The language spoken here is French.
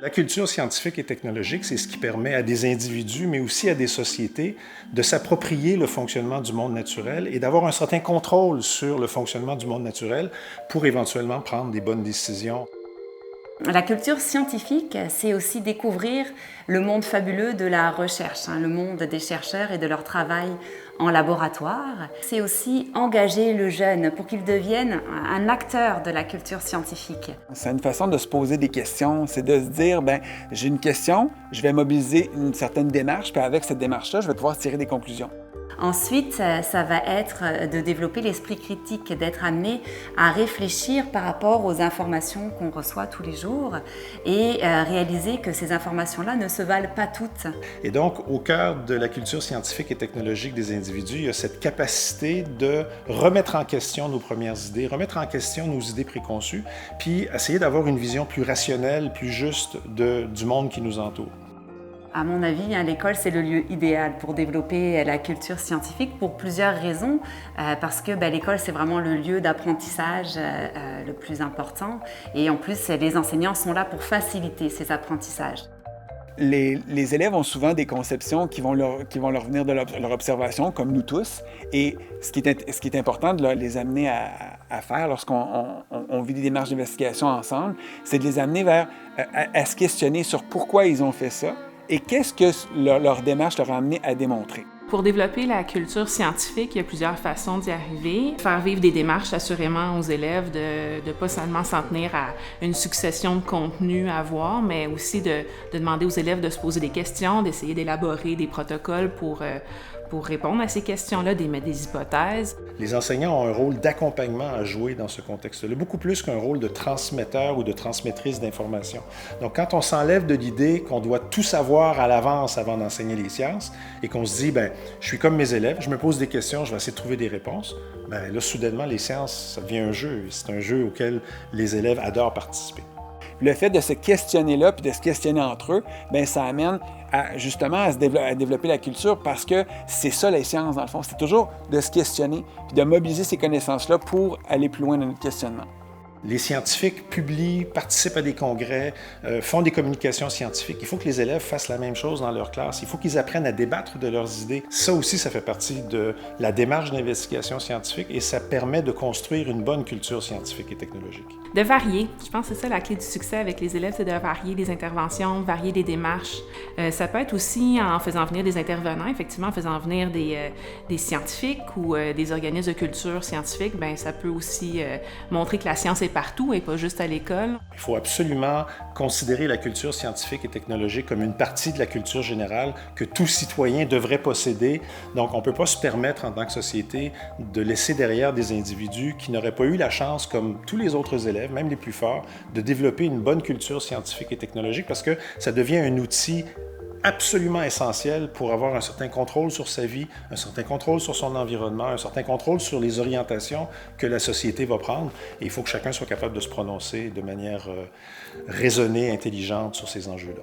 La culture scientifique et technologique, c'est ce qui permet à des individus, mais aussi à des sociétés, de s'approprier le fonctionnement du monde naturel et d'avoir un certain contrôle sur le fonctionnement du monde naturel pour éventuellement prendre des bonnes décisions. La culture scientifique, c'est aussi découvrir le monde fabuleux de la recherche, le monde des chercheurs et de leur travail en laboratoire. C'est aussi engager le jeune pour qu'il devienne un acteur de la culture scientifique. C'est une façon de se poser des questions, c'est de se dire, j'ai une question, je vais mobiliser une certaine démarche, puis avec cette démarche-là, je vais pouvoir tirer des conclusions. Ensuite, ça va être de développer l'esprit critique, d'être amené à réfléchir par rapport aux informations qu'on reçoit tous les jours et réaliser que ces informations-là ne se valent pas toutes. Et donc, au cœur de la culture scientifique et technologique des individus, il y a cette capacité de remettre en question nos premières idées, remettre en question nos idées préconçues, puis essayer d'avoir une vision plus rationnelle, plus juste du monde qui nous entoure. À mon avis, l'école, c'est le lieu idéal pour développer la culture scientifique pour plusieurs raisons. Parce que l'école, c'est vraiment le lieu d'apprentissage le plus important. Et en plus, les enseignants sont là pour faciliter ces apprentissages. Les élèves ont souvent des conceptions qui vont leur venir de leur observation, comme nous tous. Et ce qui est important de les amener à faire lorsqu'on vit des démarches d'investigation ensemble, c'est de les amener à se questionner sur pourquoi ils ont fait ça, et qu'est-ce que leur démarche leur a amené à démontrer. Pour développer la culture scientifique, il y a plusieurs façons d'y arriver. Faire vivre des démarches assurément aux élèves, de ne pas seulement s'en tenir à une succession de contenus à voir, mais aussi de demander aux élèves de se poser des questions, d'essayer d'élaborer des protocoles pour répondre à ces questions-là, d'émettre des hypothèses. Les enseignants ont un rôle d'accompagnement à jouer dans ce contexte-là, beaucoup plus qu'un rôle de transmetteur ou de transmettrice d'informations. Donc, quand on s'enlève de l'idée qu'on doit tout savoir à l'avance avant d'enseigner les sciences et qu'on se dit, je suis comme mes élèves, je me pose des questions, je vais essayer de trouver des réponses, là, soudainement, les sciences, ça devient un jeu. C'est un jeu auquel les élèves adorent participer. Le fait de se questionner là, puis de se questionner entre eux, ça amène justement à développer la culture, parce que c'est ça les sciences dans le fond. C'est toujours de se questionner, puis de mobiliser ces connaissances-là pour aller plus loin dans notre questionnement. Les scientifiques publient, participent à des congrès, font des communications scientifiques. Il faut que les élèves fassent la même chose dans leur classe. Il faut qu'ils apprennent à débattre de leurs idées. Ça aussi, ça fait partie de la démarche d'investigation scientifique et ça permet de construire une bonne culture scientifique et technologique. De varier. Je pense que c'est ça la clé du succès avec les élèves, c'est de varier les interventions, varier les démarches. Ça peut être aussi en faisant venir des intervenants, effectivement, en faisant venir des scientifiques ou des organismes de culture scientifique. Ça peut aussi montrer que la science est partout et pas juste à l'école. Il faut absolument considérer la culture scientifique et technologique comme une partie de la culture générale que tout citoyen devrait posséder. Donc, on ne peut pas se permettre en tant que société de laisser derrière des individus qui n'auraient pas eu la chance, comme tous les autres élèves, même les plus forts, de développer une bonne culture scientifique et technologique parce que ça devient un outil absolument essentiel pour avoir un certain contrôle sur sa vie, un certain contrôle sur son environnement, un certain contrôle sur les orientations que la société va prendre. Et il faut que chacun soit capable de se prononcer de manière raisonnée, intelligente sur ces enjeux-là.